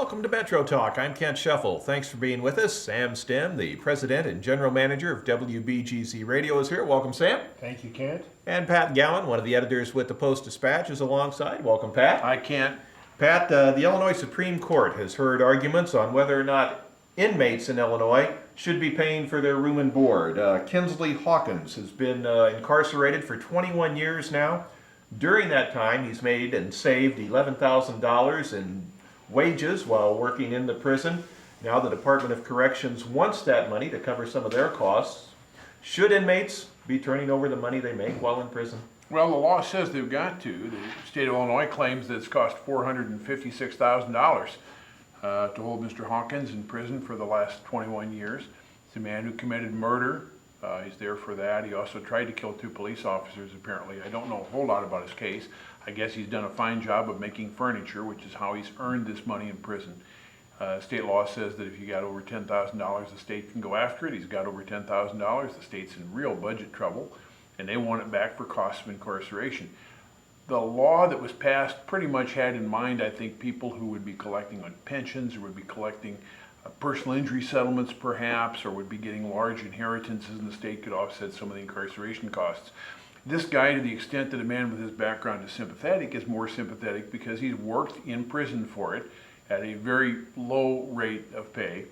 Welcome to Metro Talk. I'm Kent Shuffle. Thanks for being with us. Sam Stem, the president and general manager of WBGC Radio, is here. Welcome, Sam. Thank you, Kent. And Pat Gowan, one of the editors with the Post-Dispatch, is alongside. Welcome, Pat. Hi, Kent. Pat, the Illinois Supreme Court has heard arguments on whether or not inmates in Illinois should be paying for their room and board. Kinsley Hawkins has been incarcerated for 21 years now. During that time, he's made and saved $11,000 in wages while working in the prison. Now the Department of Corrections wants that money to cover some of their costs. Should inmates be turning over the money they make while in prison? Well, the law says they've got to. The state of Illinois claims that it's cost $456,000 to hold Mr. Hawkins in prison for the last 21 years. He's a man who committed murder. He's there for that. He also tried to kill 2 police officers, apparently. I don't know a whole lot about his case. I guess he's done a fine job of making furniture, which is how he's earned this money in prison. State law says that if you got over $10,000, the state can go after it. He's got over $10,000. The state's in real budget trouble, and they want it back for costs of incarceration. The law that was passed pretty much had in mind, I think, people who would be collecting on pensions or would be collecting personal injury settlements perhaps, or would be getting large inheritances, and the state could offset some of the incarceration costs. This guy, to the extent that a man with his background is sympathetic, is more sympathetic because he's worked in prison for it at a very low rate of pay.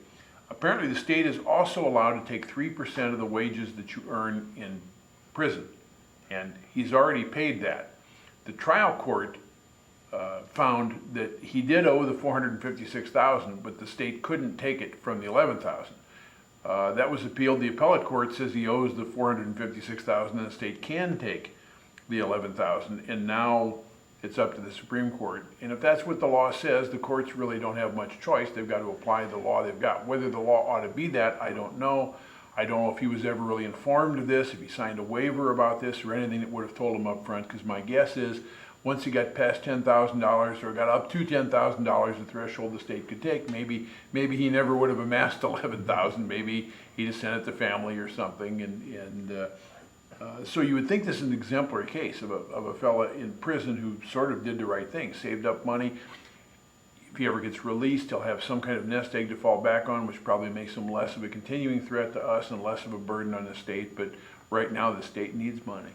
Apparently the state is also allowed to take 3% of the wages that you earn in prison, and he's already paid that. The trial court found that he did owe the $456,000, but the state couldn't take it from the $11,000. That was appealed. The appellate court says he owes the $456,000 and the state can take the $11,000, and now it's up to the Supreme Court. And if that's what the law says, the courts really don't have much choice. They've got to apply the law they've got. Whether the law ought to be that, I don't know. I don't know if he was ever really informed of this, if he signed a waiver about this or anything that would have told him up front, because my guess is once he got past $10,000 or got up to $10,000, the threshold the state could take, maybe he never would have amassed $11,000. Maybe he just sent it to family or something. So you would think this is an exemplary case of a fella in prison who sort of did the right thing, saved up money. If he ever gets released, he'll have some kind of nest egg to fall back on, which probably makes him less of a continuing threat to us and less of a burden on the state. But right now, the state needs money.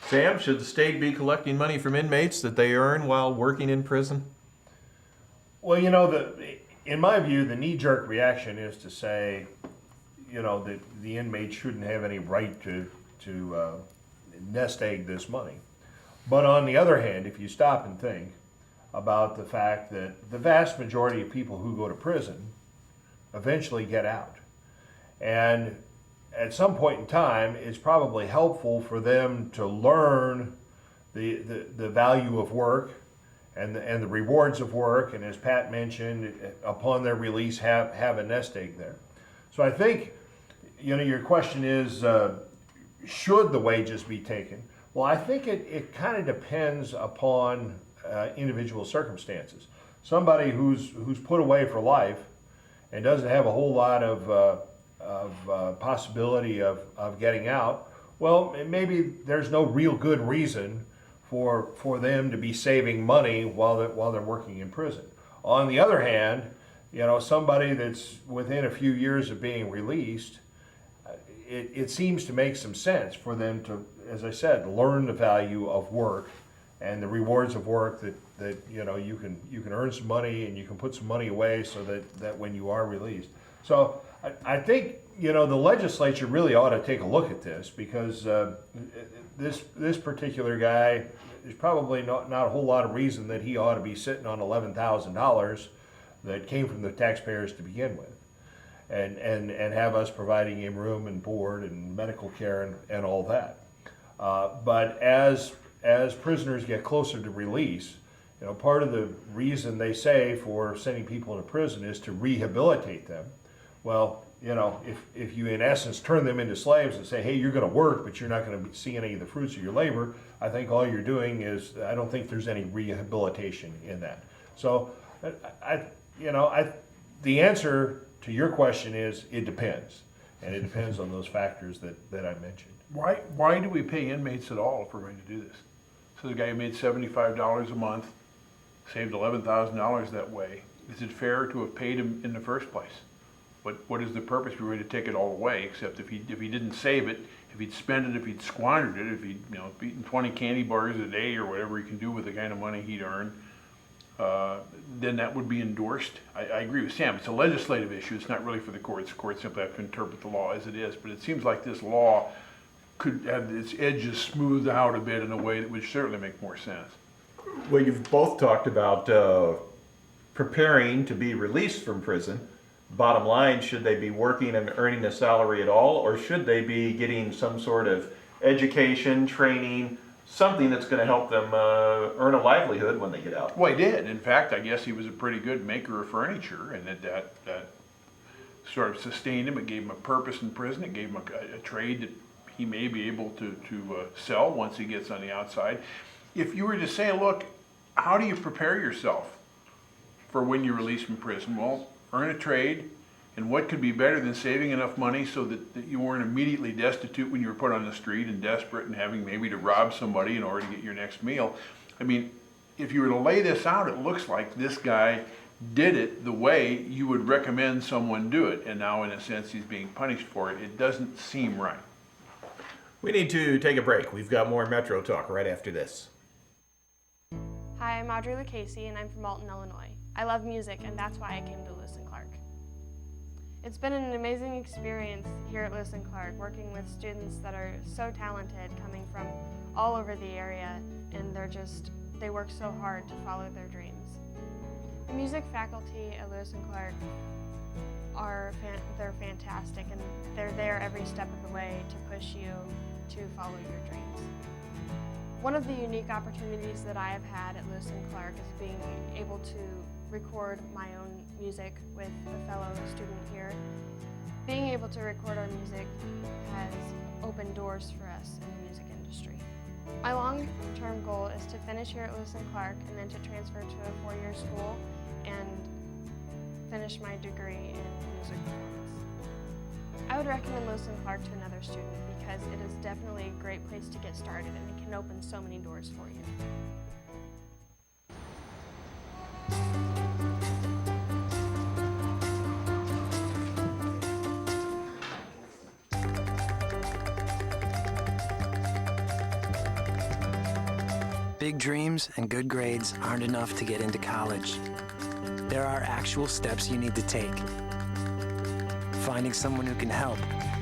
Sam, should the state be collecting money from inmates that they earn while working in prison? Well, in my view, the knee-jerk reaction is to say, that the inmate shouldn't have any right to nest egg this money. But on the other hand, if you stop and think about the fact that the vast majority of people who go to prison eventually get out, and at some point in time, it's probably helpful for them to learn the value of work and the rewards of work, and as Pat mentioned, upon their release, have a nest egg there. So I think, your question is, should the wages be taken? Well, I think it kind of depends upon individual circumstances. Somebody who's put away for life and doesn't have a whole lot of possibility of getting out, well, maybe there's no real good reason for them to be saving money while they're working in prison. On the other hand, somebody that's within a few years of being released, it seems to make some sense for them to, as I said, learn the value of work and the rewards of work that you can earn some money and you can put some money away so that when you are released. So I think the legislature really ought to take a look at this, because this particular guy, there's probably not a whole lot of reason that he ought to be sitting on $11,000 that came from the taxpayers to begin with, and have us providing him room and board and medical care and all that. But as prisoners get closer to release, part of the reason they say for sending people into prison is to rehabilitate them. Well, if you in essence turn them into slaves and say, hey, you're going to work, but you're not going to see any of the fruits of your labor, I think all you're doing is, I don't think there's any rehabilitation in that. So, the answer to your question is, it depends. And it depends on those factors that I mentioned. Why do we pay inmates at all if we're going to do this? So the guy who made $75 a month, saved $11,000 that way. Is it fair to have paid him in the first place? What is the purpose? We were going to take it all away, except if he didn't save it, if he'd spent it, if he'd squandered it, if he'd eaten 20 candy bars a day or whatever he can do with the kind of money he'd earn, then that would be endorsed. I agree with Sam. It's a legislative issue. It's not really for the courts. The courts simply have to interpret the law as it is. But it seems like this law could have its edges smoothed out a bit in a way that would certainly make more sense. Well, you've both talked about preparing to be released from prison. Bottom line, should they be working and earning a salary at all, or should they be getting some sort of education, training, something that's going to help them earn a livelihood when they get out? Well, he did. In fact, I guess he was a pretty good maker of furniture, and that sort of sustained him. It gave him a purpose in prison. It gave him a trade that he may be able to sell once he gets on the outside. If you were to say, look, how do you prepare yourself for when you're released from prison? Well, earn a trade, and what could be better than saving enough money so that you weren't immediately destitute when you were put on the street and desperate and having maybe to rob somebody in order to get your next meal? I mean, if you were to lay this out, it looks like this guy did it the way you would recommend someone do it, and now in a sense he's being punished for it. It doesn't seem right. We need to take a break. We've got more Metro Talk right after this. Hi, I'm Audrey Lucchese, and I'm from Alton, Illinois. I love music, and that's why I came to Lewis & Clark. It's been an amazing experience here at Lewis & Clark, working with students that are so talented, coming from all over the area, and they work so hard to follow their dreams. The music faculty at Lewis & Clark they're fantastic, and they're there every step of the way to push you to follow your dreams. One of the unique opportunities that I have had at Lewis & Clark is being able to record my own music with a fellow student here. Being able to record our music has opened doors for us in the music industry. My long-term goal is to finish here at Lewis & Clark and then to transfer to a four-year school and finish my degree in music performance. I would recommend Lewis & Clark to another student because it is definitely a great place to get started, and it can open so many doors for you. Big dreams and good grades aren't enough to get into college. There are actual steps you need to take. Finding someone who can help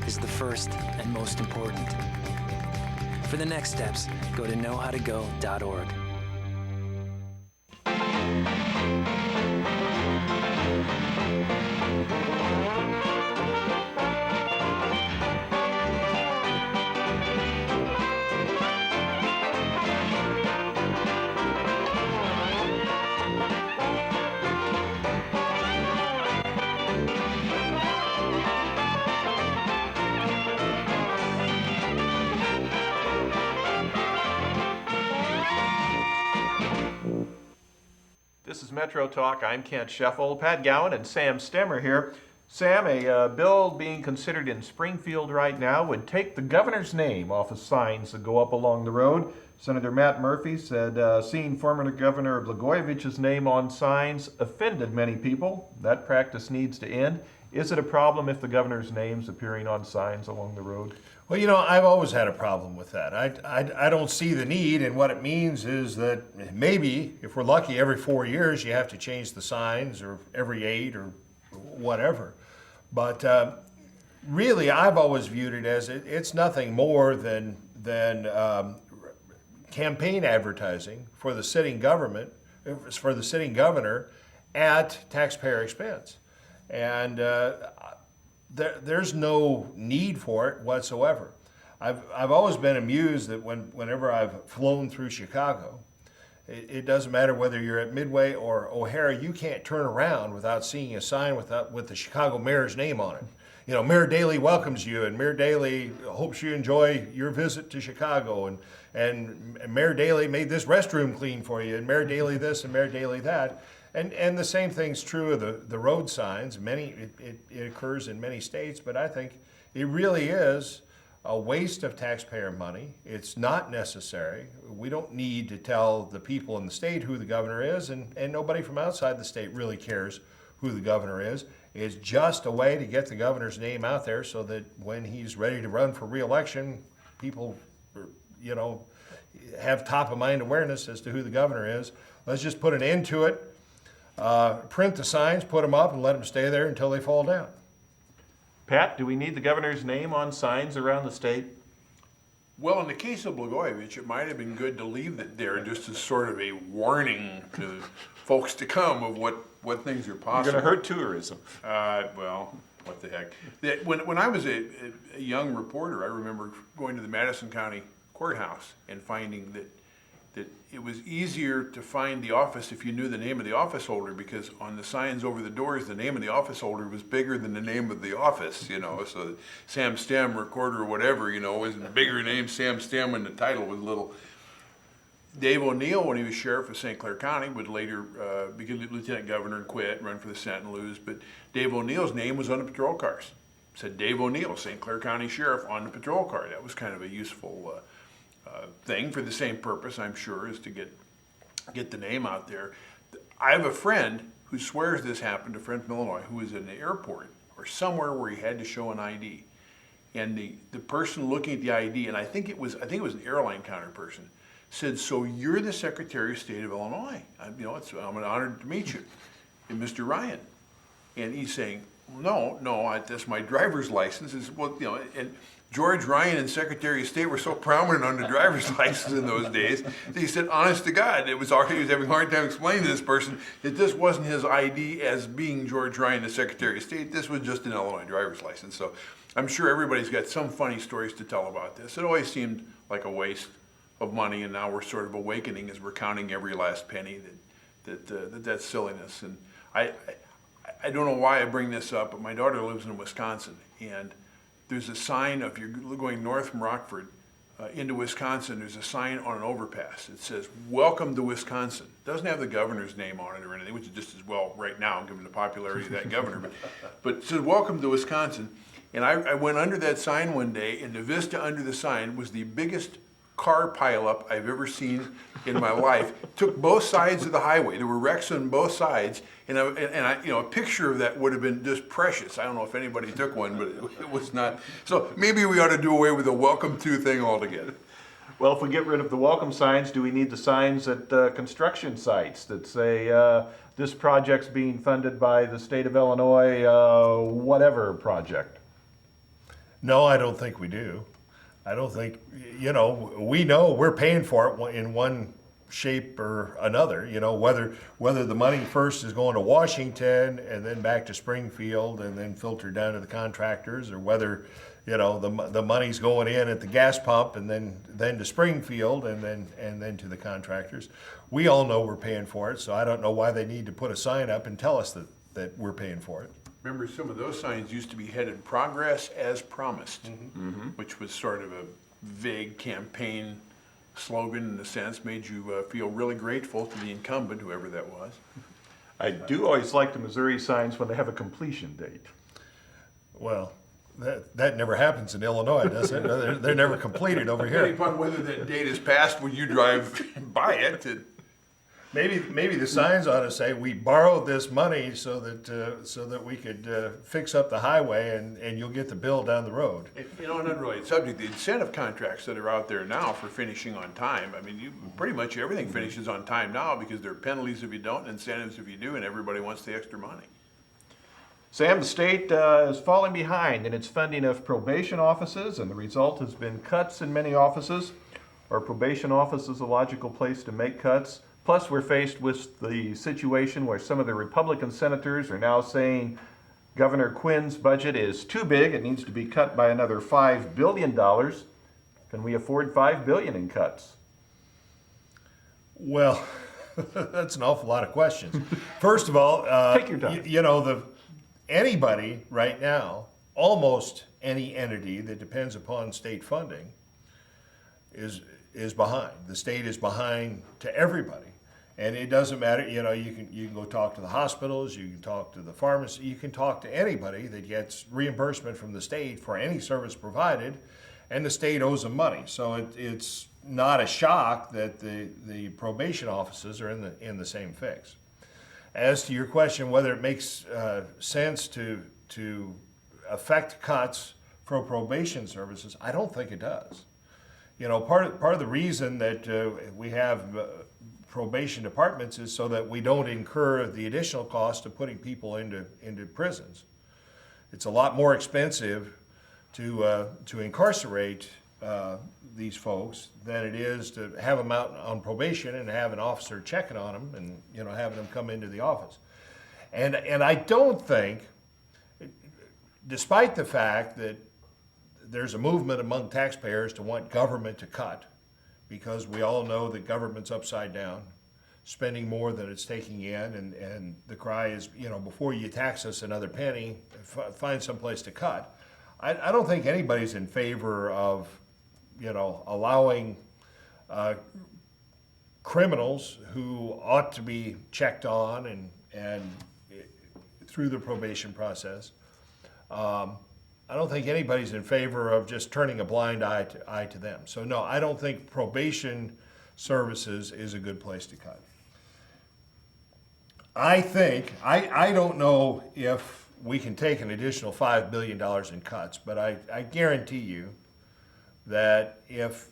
is the first and most important. For the next steps, go to knowhowtogo.org. This is Metro Talk. I'm Kent Scheffel. Pat Gowan and Sam Stemmer here. Sam, a bill being considered in Springfield right now would take the governor's name off of signs that go up along the road. Senator Matt Murphy said seeing former Governor Blagojevich's name on signs offended many people. That practice needs to end. Is it a problem if the governor's name's appearing on signs along the road? Well, I've always had a problem with that. I don't see the need, and what it means is that maybe, if we're lucky, every 4 years you have to change the signs, or every 8, or whatever. But really, I've always viewed it as it's nothing more than campaign advertising for the sitting government, for the sitting governor, at taxpayer expense. And there's no need for it whatsoever. I've always been amused that whenever I've flown through Chicago, it doesn't matter whether you're at Midway or O'Hare, you can't turn around without seeing a sign with the Chicago mayor's name on it. Mayor Daley welcomes you, and Mayor Daley hopes you enjoy your visit to Chicago, and Mayor Daley made this restroom clean for you, and Mayor Daley this and Mayor Daley that. And the same thing's true of the road signs. It occurs in many states, but I think it really is a waste of taxpayer money. It's not necessary. We don't need to tell the people in the state who the governor is, and nobody from outside the state really cares who the governor is. It's just a way to get the governor's name out there so that when he's ready to run for re-election, people, you know, have top of mind awareness as to who the governor is. Let's just put an end to it. Print the signs, put them up, and let them stay there until they fall down. Pat, do we need the governor's name on signs around the state? Well, in the case of Blagojevich, it might have been good to leave it there just as sort of a warning to folks to come of what things are possible. You're going to hurt tourism. Well, what the heck. When I was a young reporter, I remember going to the Madison County Courthouse and finding that it was easier to find the office if you knew the name of the office holder, because on the signs over the doors, the name of the office holder was bigger than the name of the office, you know, so Sam Stem, recorder or whatever, you know, was a bigger name, Sam Stem, and the title was little. Dave O'Neill, when he was sheriff of St. Clair County, would later become lieutenant governor and quit, run for the Senate and lose, but Dave O'Neill's name was on the patrol cars. It said Dave O'Neill, St. Clair County Sheriff, on the patrol car. That was kind of a useful thing for the same purpose, I'm sure, is to get the name out there. I have a friend who swears this happened, a friend from Illinois, who was in the airport or somewhere where he had to show an ID. And the person looking at the ID, and I think it was an airline counter person, said, "So you're the Secretary of State of Illinois? I'm honored to meet you, and Mr. Ryan." And he's saying, "No, that's my driver's license." Well, you know, and George Ryan and Secretary of State were so prominent on the driver's license in those days that he said, honest to God, he was having a hard time explaining to this person that this wasn't his ID as being George Ryan, the Secretary of State. This was just an Illinois driver's license. So I'm sure everybody's got some funny stories to tell about this. It always seemed like a waste of money, and now we're sort of awakening as we're counting every last penny that's silliness. And I don't know why I bring this up, but my daughter lives in Wisconsin, and there's a sign, if you're going north from Rockford into Wisconsin, there's a sign on an overpass. It says, "Welcome to Wisconsin." It doesn't have the governor's name on it or anything, which is just as well right now, given the popularity of that governor. But it says, "Welcome to Wisconsin." And I went under that sign one day, and the vista under the sign was the biggest car pileup I've ever seen in my life. Took both sides of the highway. There were wrecks on both sides, and I, you know, a picture of that would have been just precious. I don't know if anybody took one, but it was not. So maybe we ought to do away with the welcome to thing altogether. Well, if we get rid of the welcome signs, do we need the signs at construction sites that say this project's being funded by the state of Illinois, whatever project? No, I don't think we do. I don't think, you know, we know we're paying for it in one shape or another, you know, whether the money first is going to Washington and then back to Springfield and then filtered down to the contractors, or whether, you know, the money's going in at the gas pump and then to Springfield and then to the contractors. We all know we're paying for it, so I don't know why they need to put a sign up and tell us that we're paying for it. Remember, some of those signs used to be headed "Progress as Promised," which was sort of a vague campaign slogan in a sense, made you feel really grateful to the incumbent, whoever that was. I do always like the Missouri signs when they have a completion date. Well, that never happens in Illinois, does it? They're never completed over Depending here. upon whether that date is passed when you drive by it. Maybe the signs ought to say, "We borrowed this money so that we could fix up the highway, and you'll get the bill down the road." You know, an unrelated subject, the incentive contracts that are out there now for finishing on time, I mean, pretty much everything finishes on time now, because there are penalties if you don't and incentives if you do, and everybody wants the extra money. Sam, the state is falling behind in its funding of probation offices, and the result has been cuts in many offices. Our probation office is a logical place to make cuts. Plus, we're faced with the situation where some of the Republican senators are now saying Governor Quinn's budget is too big. It needs to be cut by another $5 billion. Can we afford $5 billion in cuts? Well, that's an awful lot of questions. First of all, Take your time. you know, anybody right now, almost any entity that depends upon state funding is behind. The state is behind to everybody. And it doesn't matter, you know, you can go talk to the hospitals, you can talk to the pharmacy, you can talk to anybody that gets reimbursement from the state for any service provided, and the state owes them money. So it's not a shock that the probation offices are in the same fix. As to your question, whether it makes sense to affect cuts for probation services, I don't think it does. You know, part of the reason that we have probation departments is so that we don't incur the additional cost of putting people into prisons. It's a lot more expensive to incarcerate these folks than it is to have them out on probation and have an officer checking on them and, you know, having them come into the office. And I don't think, despite the fact that there's a movement among taxpayers to want government to cut, because we all know that government's upside down, spending more than it's taking in, and the cry is, you know, before you tax us another penny, find some place to cut. I don't think anybody's in favor of, you know, allowing criminals who ought to be checked on and through the probation process. I don't think anybody's in favor of just turning a blind eye to them. So no, I don't think probation services is a good place to cut. I think, I don't know if we can take an additional $5 billion in cuts, but I guarantee you that if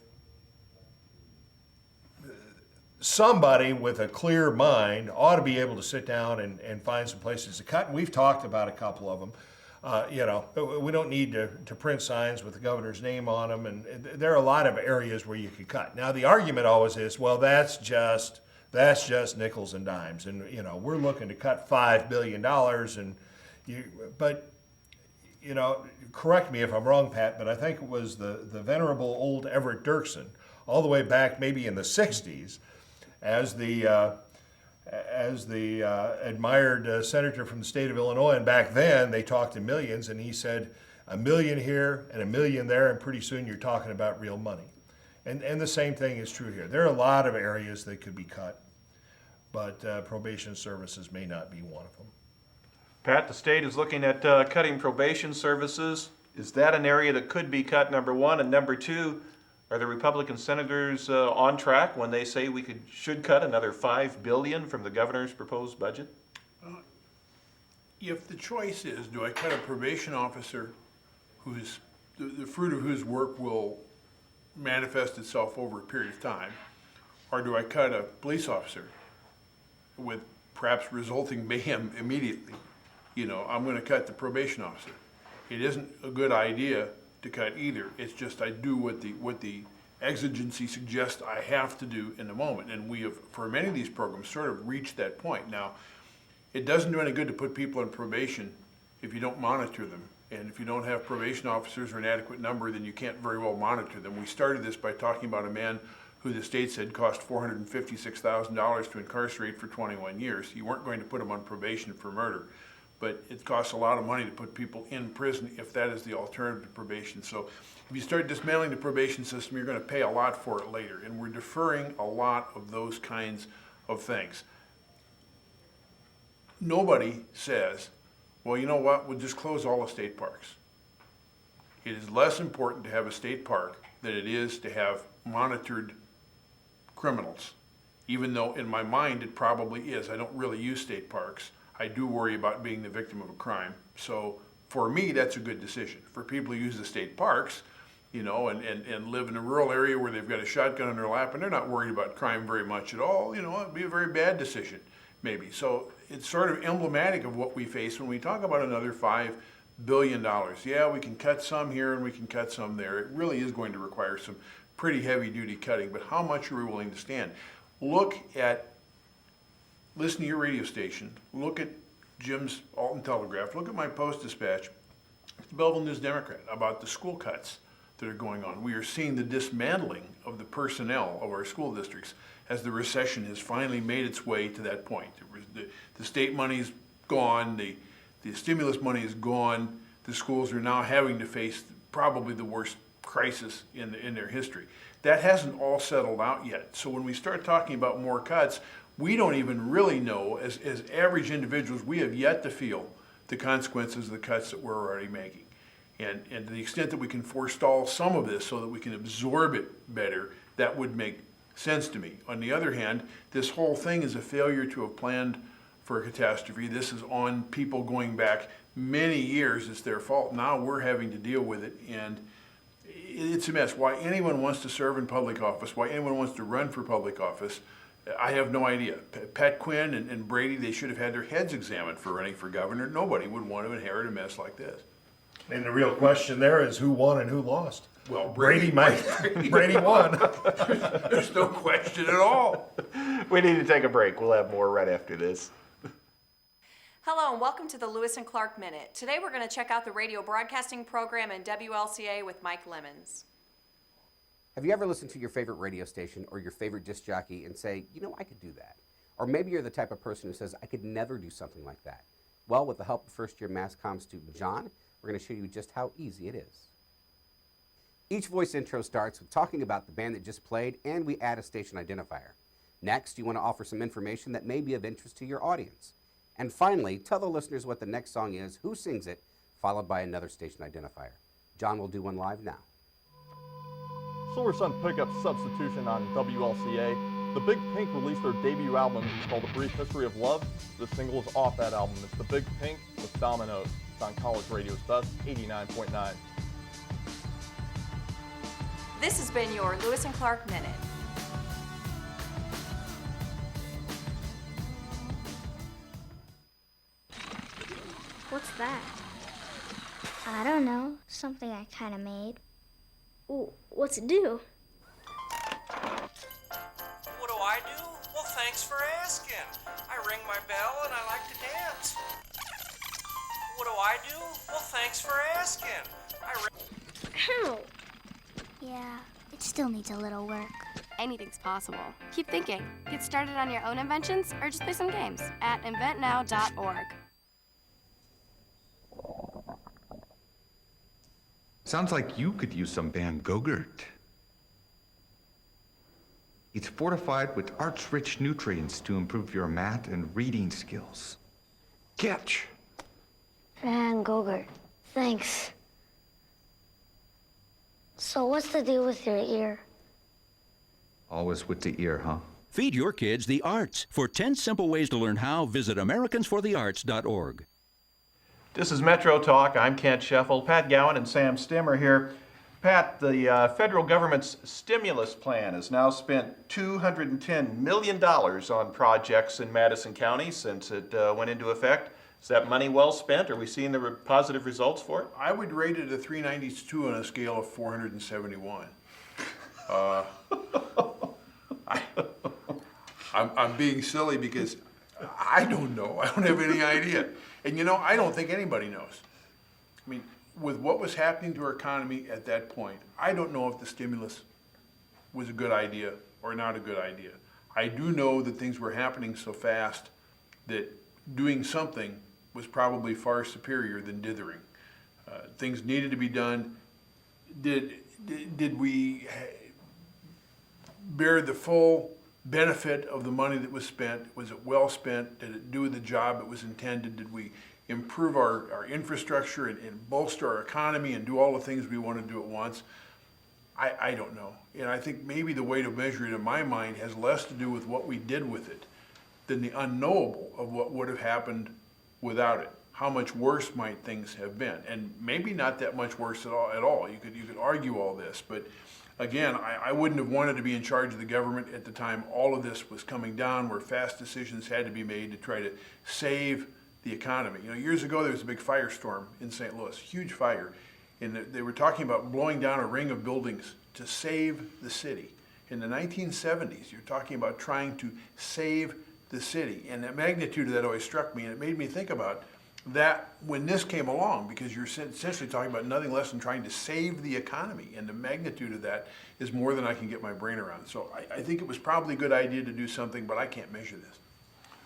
somebody with a clear mind ought to be able to sit down and find some places to cut, and we've talked about a couple of them. You know, we don't need to print signs with the governor's name on them, and there are a lot of areas where you could cut. Now, the argument always is, well, that's just nickels and dimes, and you know, we're looking to cut $5 billion, but you know, correct me if I'm wrong, Pat, but I think it was the venerable old Everett Dirksen, all the way back maybe in the '60s, as the admired senator from the state of Illinois, and back then they talked in millions, and he said, $1 million here and $1 million there, and pretty soon you're talking about real money. And the same thing is true here. There are a lot of areas that could be cut, but probation services may not be one of them. Pat, the state is looking at cutting probation services. Is that an area that could be cut, number one? And number two, are the Republican senators on track when they say we should cut another $5 billion from the governor's proposed budget? If the choice is, do I cut a probation officer whose the fruit of whose work will manifest itself over a period of time, or do I cut a police officer with perhaps resulting mayhem immediately? You know, I'm going to cut the probation officer. It isn't a good idea to cut either. It's just I do what the exigency suggests I have to do in the moment. And we have, for many of these programs, sort of reached that point. Now, it doesn't do any good to put people on probation if you don't monitor them. And if you don't have probation officers or an adequate number, then you can't very well monitor them. We started this by talking about a man who the state said cost $456,000 to incarcerate for 21 years. You weren't going to put him on probation for murder. But it costs a lot of money to put people in prison if that is the alternative to probation. So if you start dismantling the probation system, you're going to pay a lot for it later. And we're deferring a lot of those kinds of things. Nobody says, well, you know what, we'll just close all the state parks. It is less important to have a state park than it is to have monitored criminals, even though in my mind it probably is. I don't really use state parks. I do worry about being the victim of a crime. So for me, that's a good decision. For people who use the state parks, you know, and live in a rural area where they've got a shotgun in their lap and they're not worried about crime very much at all, you know, it'd be a very bad decision, maybe. So it's sort of emblematic of what we face when we talk about another $5 billion. Yeah, we can cut some here and we can cut some there. It really is going to require some pretty heavy duty cutting, but how much are we willing to stand? Listen to your radio station, look at Jim's Alton Telegraph, look at my Post-Dispatch, the Belleville News-Democrat, about the school cuts that are going on. We are seeing the dismantling of the personnel of our school districts as the recession has finally made its way to that point. The state money is gone, the stimulus money is gone, the schools are now having to face probably the worst crisis in their history. That hasn't all settled out yet. So when we start talking about more cuts, we don't even really know, as average individuals, we have yet to feel the consequences of the cuts that we're already making. And to the extent that we can forestall some of this so that we can absorb it better, that would make sense to me. On the other hand, this whole thing is a failure to have planned for a catastrophe. This is on people going back many years. It's their fault. Now we're having to deal with it, and it's a mess. Why anyone wants to serve in public office, why anyone wants to run for public office, I have no idea. Pat Quinn and Brady, they should have had their heads examined for running for governor. Nobody would want to inherit a mess like this. And the real question there is who won and who lost. Well, Brady won. There's no question at all. We need to take a break. We'll have more right after this. Hello and welcome to the Lewis and Clark Minute. Today we're going to check out the radio broadcasting program in WLCA with Mike Lemons. Have you ever listened to your favorite radio station or your favorite disc jockey and say, you know, I could do that? Or maybe you're the type of person who says, I could never do something like that. Well, with the help of first-year mass comm student John, we're going to show you just how easy it is. Each voice intro starts with talking about the band that just played, and we add a station identifier. Next, you want to offer some information that may be of interest to your audience. And finally, tell the listeners what the next song is, who sings it, followed by another station identifier. John will do one live now. Silver Sun Pickup substitution on WLCA. The Big Pink released their debut album called A Brief History of Love. The single is off that album. It's The Big Pink with Dominoes. It's on College Radio's Best 89.9. This has been your Lewis and Clark Minute. What's that? I don't know. Something I kind of made. Ooh, what's it do? What do I do? Well, thanks for asking. I ring my bell and I like to dance. What do I do? Well, thanks for asking. Ow! Yeah, it still needs a little work. Anything's possible. Keep thinking. Get started on your own inventions or just play some games at inventnow.org. Sounds like you could use some Van Gogurt. It's fortified with arts-rich nutrients to improve your math and reading skills. Catch! Van Gogurt, thanks. So what's the deal with your ear? Always with the ear, huh? Feed your kids the arts. For 10 simple ways to learn how, visit AmericansForTheArts.org. This is Metro Talk. I'm Kent Sheffield. Pat Gowan and Sam Stimmer here. Pat, the federal government's stimulus plan has now spent $210 million on projects in Madison County since it went into effect. Is that money well spent? Are we seeing the positive results for it? I would rate it a 392 on a scale of 471. I'm being silly because I don't know. I don't have any idea. And you know, I don't think anybody knows. I mean, with what was happening to our economy at that point, I don't know if the stimulus was a good idea or not a good idea. I do know that things were happening so fast that doing something was probably far superior than dithering. Things needed to be done. Did we bear the full benefit of the money that was spent? Was it well spent? Did it do the job it was intended? Did we improve our infrastructure and bolster our economy and do all the things we want to do at once? I don't know. And I think maybe the way to measure it in my mind has less to do with what we did with it than the unknowable of what would have happened without it. How much worse might things have been? And maybe not that much worse at all. You could argue all this, but again, I wouldn't have wanted to be in charge of the government at the time all of this was coming down, where fast decisions had to be made to try to save the economy. You know, years ago there was a big firestorm in St. Louis, huge fire, and they were talking about blowing down a ring of buildings to save the city. In the 1970s, you're talking about trying to save the city, and the magnitude of that always struck me, and it made me think about that when this came along, because you're essentially talking about nothing less than trying to save the economy, and the magnitude of that is more than I can get my brain around. So I think it was probably a good idea to do something, but I can't measure this.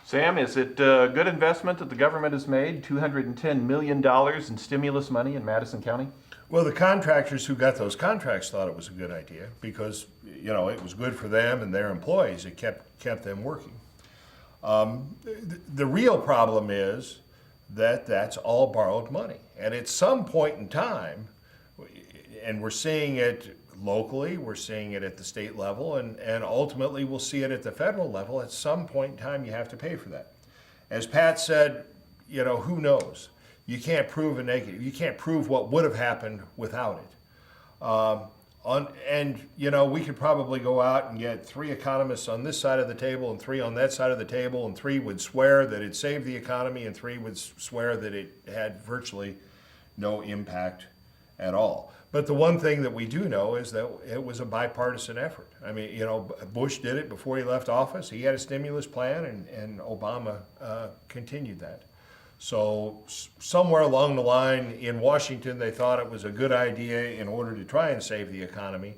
Sam, is it a good investment that the government has made, $210 million in stimulus money in Madison County? Well, the contractors who got those contracts thought it was a good idea because, you know, it was good for them and their employees. It kept them working. The real problem is that's all borrowed money. And at some point in time, and we're seeing it locally, we're seeing it at the state level, and ultimately we'll see it at the federal level, at some point in time you have to pay for that. As Pat said, who knows? You can't prove a negative. You can't prove what would have happened without it. We could probably go out and get 3 economists on this side of the table and 3 on that side of the table, and 3 would swear that it saved the economy and 3 would swear that it had virtually no impact at all. But the one thing that we do know is that it was a bipartisan effort. I mean, Bush did it before he left office. He had a stimulus plan, and Obama continued that. So somewhere along the line in Washington, they thought it was a good idea, in order to try and save the economy,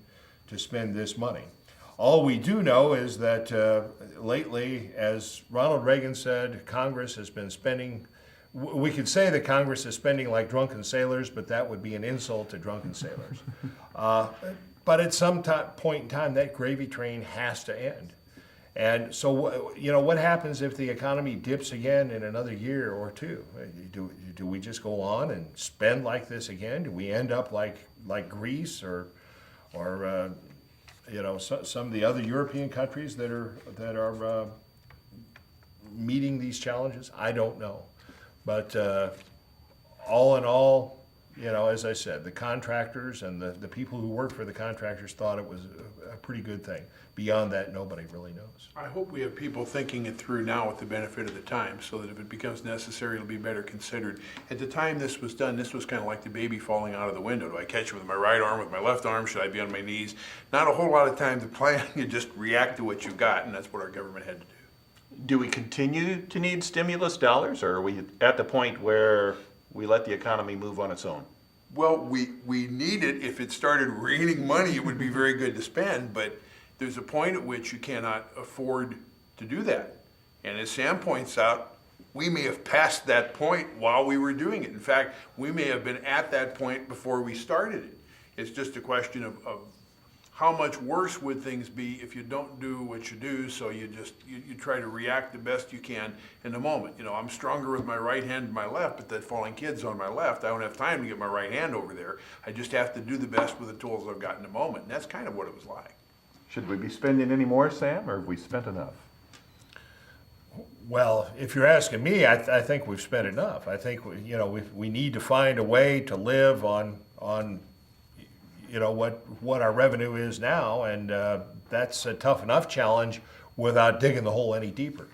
to spend this money. All we do know is that lately, as Ronald Reagan said, Congress has been spending. We could say that Congress is spending like drunken sailors, but that would be an insult to drunken sailors. But at some point in time, that gravy train has to end. And so, what happens if the economy dips again in another year or 2? Do we just go on and spend like this again? Do we end up like Greece or some of the other European countries that are meeting these challenges? I don't know. But all in all, as I said, the contractors and the people who work for the contractors thought it was a pretty good thing. Beyond that, nobody really knows. I hope we have people thinking it through now with the benefit of the time, so that if it becomes necessary, it'll be better considered. At the time this was done, this was kind of like the baby falling out of the window. Do I catch it with my right arm, with my left arm? Should I be on my knees? Not a whole lot of time to plan. You just react to what you've got, and that's what our government had to do. Do we continue to need stimulus dollars, or are we at the point where we let the economy move on its own? Well, we need it. If it started raining money, it would be very good to spend, but there's a point at which you cannot afford to do that. And as Sam points out, we may have passed that point while we were doing it. In fact, we may have been at that point before we started it. It's just a question of how much worse would things be if you don't do what you do, so you try to react the best you can in the moment. I'm stronger with my right hand than my left, but that falling kid's on my left. I don't have time to get my right hand over there. I just have to do the best with the tools I've got in the moment. And that's kind of what it was like. Should we be spending any more, Sam, or have we spent enough? Well, if you're asking me, I think we've spent enough. I think we need to find a way to live on what our revenue is now, and that's a tough enough challenge without digging the hole any deeper.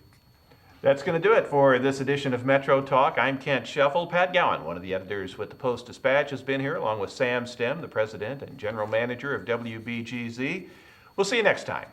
That's going to do it for this edition of Metro Talk. I'm Kent Scheffel. Pat Gowan, one of the editors with the Post-Dispatch, has been here, along with Sam Stem, the president and general manager of WBGZ. We'll see you next time.